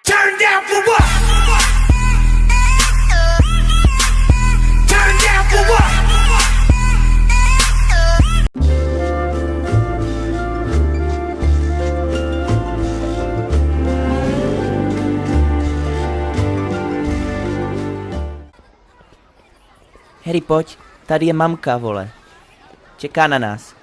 Turn down for what? Turn down for what? Harry, pojď, tady je mamka, vole. Čeká na nás.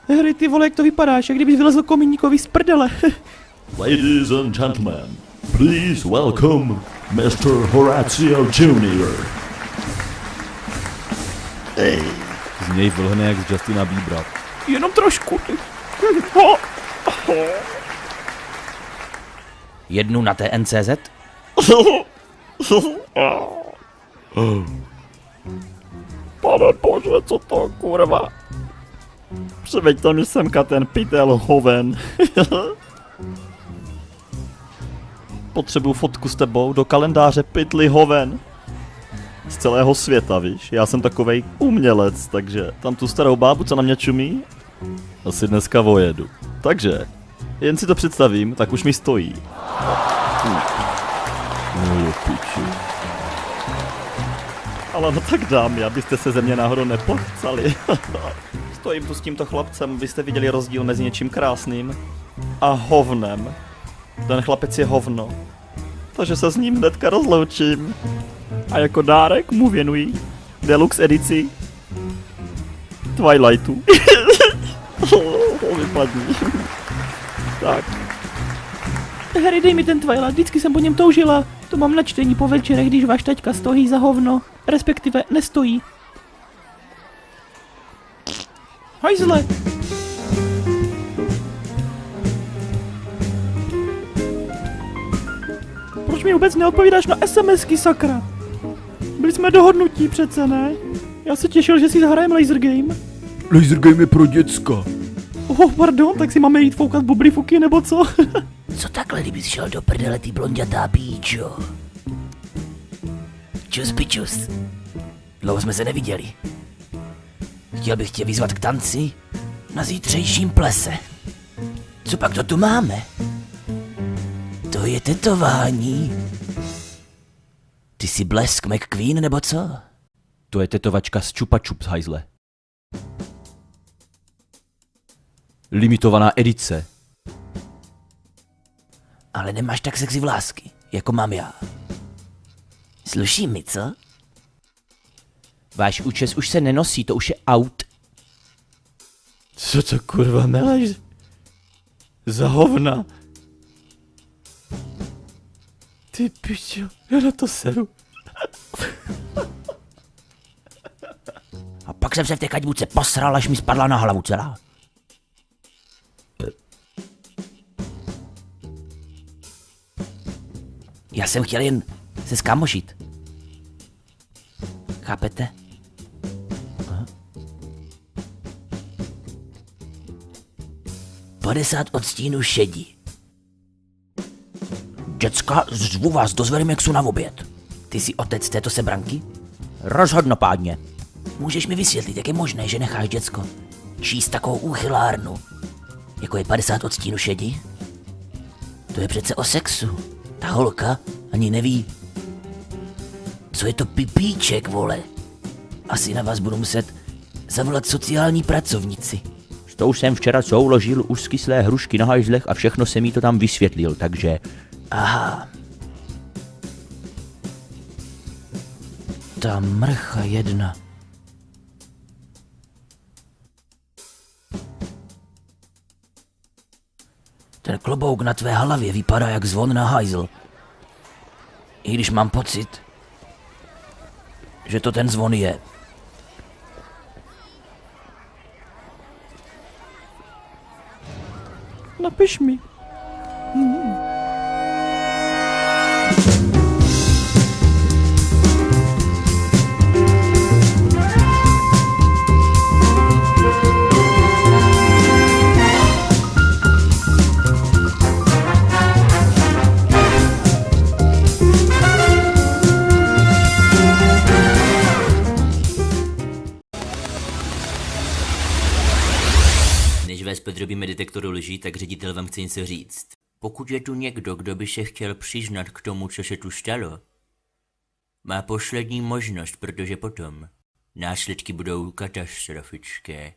Harry, ty vole, jak to vypadáš, jak kdybys vylezl komíníkovi z prdele. Ladies and gentlemen, please welcome Mr. Horatio Jr. Hey. Z něj vlhne jak z Justina Biebera. Jenom trošku. Jednu na té NCZ? Pane bože, co to kurva? Přiveďte mi semka ten pytel hoven. Potřebuju fotku s tebou do kalendáře pytli hoven. Z celého světa, víš? Já jsem takovej umělec, takže tam tu starou bábu, co na mě čumí, asi dneska vojedu. Takže, jen si to představím, tak už mi stojí. No jo, piči. Ale no tak dámy, abyste se ze mě náhodou nepochcali. Stojím tu s tímto chlapcem, byste viděli rozdíl mezi něčím krásným a hovnem. Ten chlapec je hovno. Takže se s ním hnedka rozloučím. A jako dárek mu věnuji deluxe edici Twilightu. Vypadni. Tak. Harry, dej mi ten Twilight, vždycky jsem po něm toužila. To mám na čtení po večerech, když váš taťka stojí za hovno. Respektive nestojí. Hajzle! Proč mi vůbec neodpovídáš na SMSky, sakra? Byli jsme dohodnutí přece, ne? Já se těšil, že si zahrajeme laser game. Laser game je pro děcka. Pardon, tak si máme jít foukat bublifuky, nebo co? Co takhle, kdybys šel do prdele, ty blondětá píčo? Čus, pičus. Dlouho jsme se neviděli. Chtěl bych tě vyzvat k tanci na zítřejším plese. Co pak to tu máme? To je tetování. Ty jsi Blesk McQueen, nebo co? To je tetovačka z Chupa Chups, hajzle. Limitovaná edice. Ale nemáš tak sexy vlásky, jako mám já. Sluší mi, co? Váš účes už se nenosí, to už je out. Co to kurva meleš? Za hovna. Ty pičo, já na to seru. A pak jsem se v té kaďbuce posral, až mi spadla na hlavu celá. Já jsem chtěl jen se zkamošit. Chápete? Aha. 50 odstínů šedí. Děcka, zvu vás do Zverimexu na oběd. Ty jsi otec této sebranky? Rozhodnopádně. Můžeš mi vysvětlit, jak je možné, že necháš děcko číst takovou úchylárnu, jako je 50 odstínů šedí? To je přece o sexu. Ta holka ani neví, co je to pipíček, vole. Asi na vás budu muset zavolat sociální pracovnici. S tou jsem včera souložil už kyslé hrušky na hajzlech a všechno jsem jí to tam vysvětlil, takže... Aha. Ta mrcha jedna. Ten klobouk na tvé hlavě vypadá jak zvon na hajzl. I když mám pocit, že to ten zvon je. Napiš mi. Než vás podrobíme detektoru lží, tak ředitel vám chce něco říct. Pokud je tu někdo, kdo by se chtěl přiznat k tomu, co se tu stalo, má poslední možnost, protože potom následky budou katastrofické.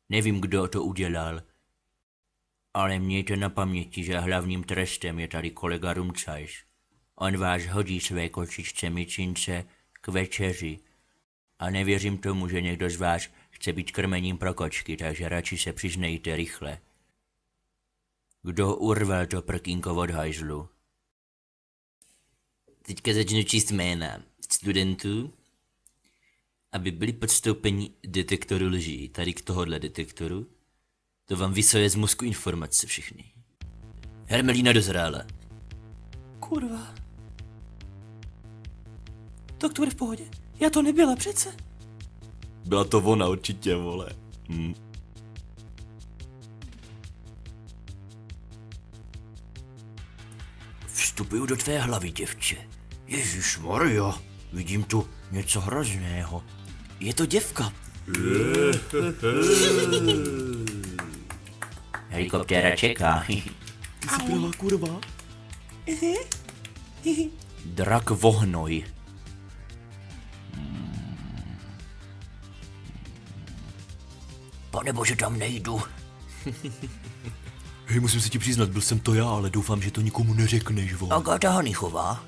Nevím, kdo to udělal, ale mějte na paměti, že hlavním trestem je tady kolega Rumcajs. On vás hodí své kočičce micince k večeři a nevěřím tomu, že někdo z vás chce být krmením pro kočky, takže radši se přiznejte rychle. Kdo urval to prkínko od hajzlu? Teďka začnu číst jména studentů, aby byli podstoupeni detektoru lží. Tady k tohohle detektoru. To vám vysoje z mozku informace všechny. Hermelína dozrála. Kurva. Tak to bude v pohodě. Já to nebyla přece. Byla to ona určitě, vole. Vstupuju do tvé hlavy, děvče. Ježišmarja, vidím tu něco hrozného. Je to děvka. Helikoptéra čeká. Byla kurva. Drak vohnoj. Panebože, tam nejdu. Hej, musím si ti přiznat, byl jsem to já, ale doufám, že to nikomu neřekneš, vole. Agáta Hanichová.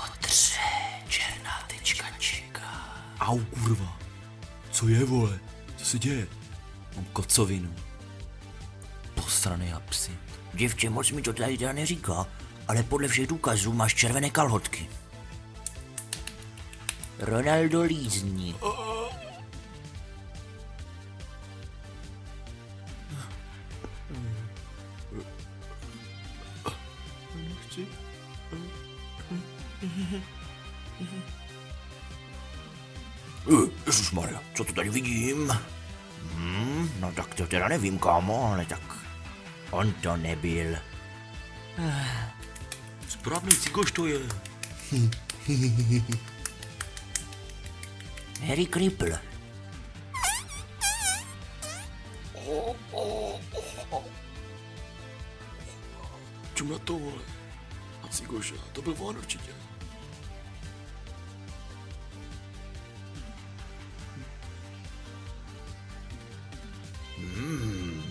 Otře, černá tečka čeká. Au, kurva. Co je, vole? Co se děje? Mám kocovinu. Posraný absint. Děvče, moc mi to tady teda neříká, ale podle všech důkazů máš červené kalhotky. Ronaldo lízní. Ježišmarja, co to tady vidím? No tak to teda nevím, kámo, ale tak on to nebyl. Správný cigoš to je. Harry Cripple. Čum na to, vole. A cigoša, to byl on určitě.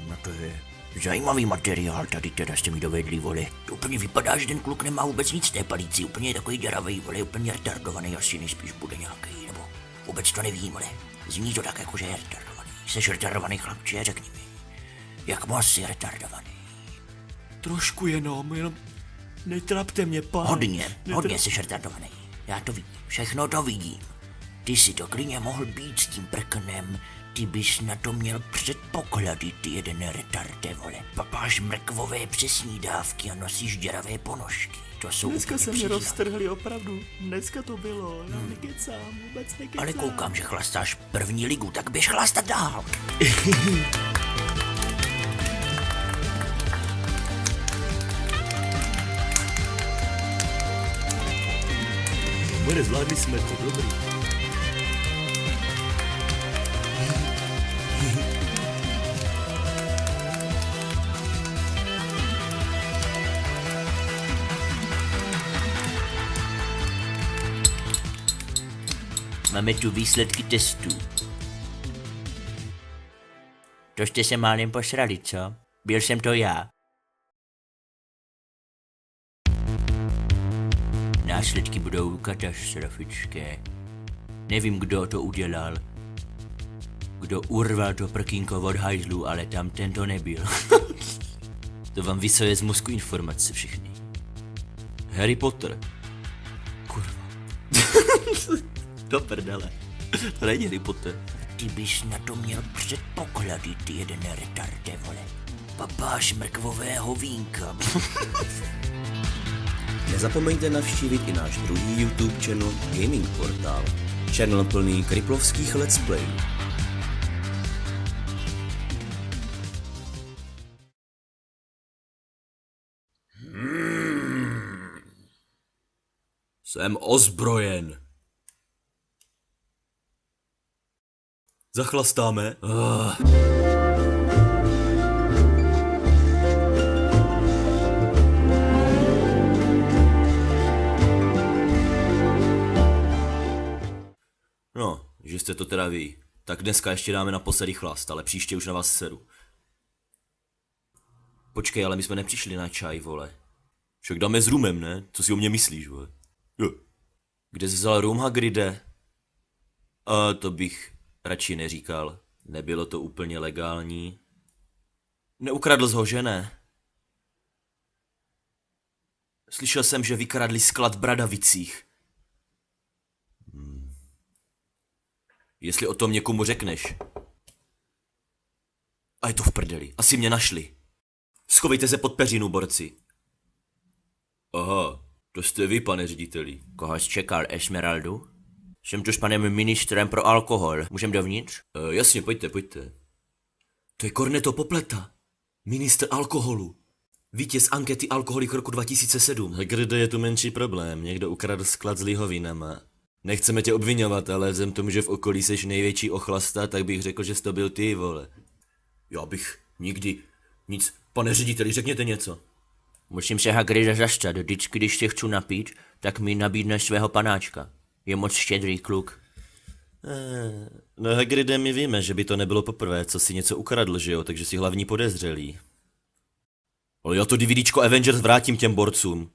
No to je zajímavý materiál, tady teda jste mi dovedli, vole. To úplně vypadá, že ten kluk nemá vůbec nic v té palíci, úplně je takový děravej, vole, úplně retardovaný, asi nejspíš bude nějaký, nebo vůbec to nevím, vole. Zní to tak jako, že je retardovaný. Jseš retardovaný chlapče, řekni mi. Jak moc jsi retardovaný? Trošku jenom netrapte mě, pane. Hodně jsi retardovaný. Já to vidím, všechno to vidím. Ty si to klidně mohl být s tím prknem. Ty bys na to měl předpoklady, ty jeden retarde, vole. Papáš mrkvové přesní dávky a nosíš děravé ponožky. To jsou Dneska úplně se mě příznak. roztrhli opravdu. Dneska to bylo, já nekecám, vůbec nekecám. Ale koukám, že chlastáš první ligu, tak běž chlastat dál. Bude, zvládli jsme to, dobrý. Máme tu výsledky testů. To jste se málem posrali, co? Byl jsem to já. Následky budou katastrofické. Nevím, kdo to udělal. Kdo urval to prkínko od hajzlu, ale tam tento nebyl. To vám vysoje z mozku informace všechny. Harry Potter. Kurva. Do prdele. To není Harry Potter. Ty bys na to měl předpoklady, ty jeden retarde, vole. Papáš mrkvového vínka. Nezapomeňte navštívit i náš druhý YouTube channel Gaming Portál. Channel plný kriplovských let's play. Jsem ozbrojen. Zachlastáme. No, že jste to teda vy. Tak dneska ještě dáme naposledy chlast, ale příště už na vás seru. Počkej, ale my jsme nepřišli na čaj, vole. Však dáme s rumem, ne? Co si o mě myslíš, vole? Jo. Kde jsi vzal rum, Hagride? A to bych radši neříkal. Nebylo to úplně legální. Neukradl jsi ho, že ne? Slyšel jsem, že vykradli sklad v Bradavicích. Jestli o tom někomu řekneš. A je to v prdeli. Asi mě našli. Schovejte se pod peřinu, borci. Aha, to jste vy, pane řediteli. Koho jsi čekal, Esmeraldu? Jsem tu s panem ministrem pro alkohol. Můžem dovnitř? Jasně, pojďte. To je Cornetto Popleta. Ministr alkoholu. Vítěz ankety Alkoholik roku 2007. Kde je tu menší problém? Někdo ukradl sklad s lihovinama. Nechceme tě obvinovat, ale vzhledem tomu, že v okolí seš největší ochlasta, tak bych řekl, že jsi to byl ty, vole. Já bych nikdy nic. Pane řediteli, řekněte něco. Musím se Hagrida zastat. Vždycky, když se chci napít, tak mi nabídne svého panáčka. Je moc štědrý kluk. No Hagride, my víme, že by to nebylo poprvé, co si něco ukradl, že jo, takže si hlavní podezřelý. Ale já to DVDčko Avengers vrátím těm borcům.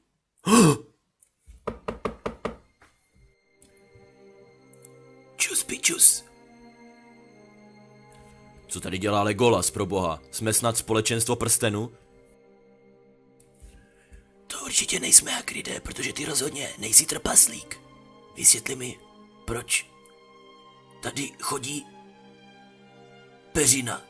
Čus, pičus. Co tady dělá Legolas, pro boha? Jsme snad společenstvo prstenu? To určitě nejsme, Hagride, protože ty rozhodně nejsi trpaslík. Vysvětli mi, proč tady chodí peřina.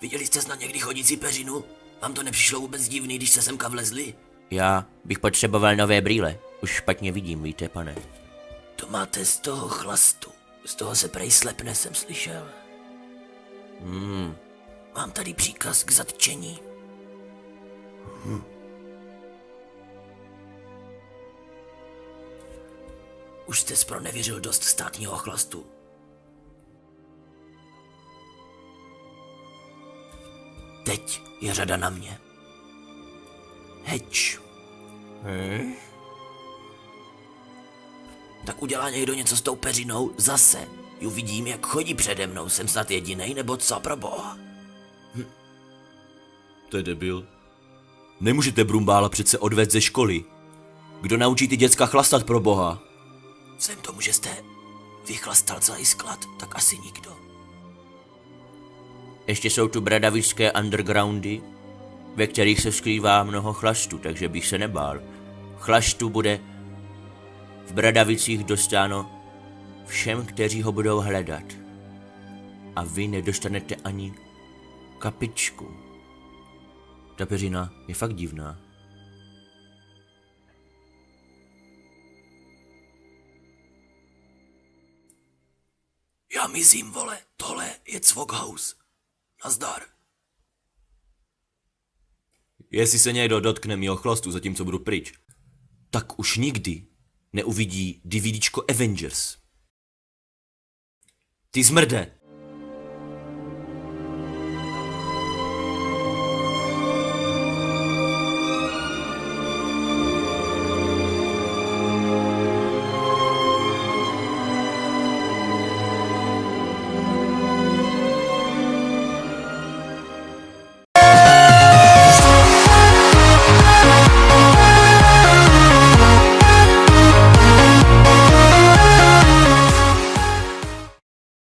Viděli jste snad někdy chodící peřinu? Vám to nepřišlo vůbec divný, když se semka vlezli? Já bych potřeboval nové brýle. Už špatně vidím, víte, pane. To máte z toho chlastu. Z toho se prej slepne, jsem slyšel. Mám tady příkaz k zatčení. Už jste zpronevěřil dost státního chlastu. Teď je řada na mě. Heč. Tak udělá někdo něco s tou peřinou? Zase. Ju vidím, jak chodí přede mnou. Jsem snad jedinej, nebo co, pro boha? To je debil. Nemůžete Brumbála přece odvést ze školy. Kdo naučí ty děcka chlastat, pro boha? Vzhledem tomu, že jste vychlastal celý sklad, tak asi nikdo. Ještě jsou tu bradavičské undergroundy, ve kterých se skrývá mnoho chlastu, takže bych se nebál. Chlastu bude v Bradavicích dostáno všem, kteří ho budou hledat. A vy nedostanete ani kapičku. Ta peřina je fakt divná. Já mizím, vole, tohle je Cvokhouse. Nazdar. Jestli se někdo dotkne mýho chlastu, zatímco budu pryč, tak už nikdy neuvidí DVDčko Avengers. Ty zmrde!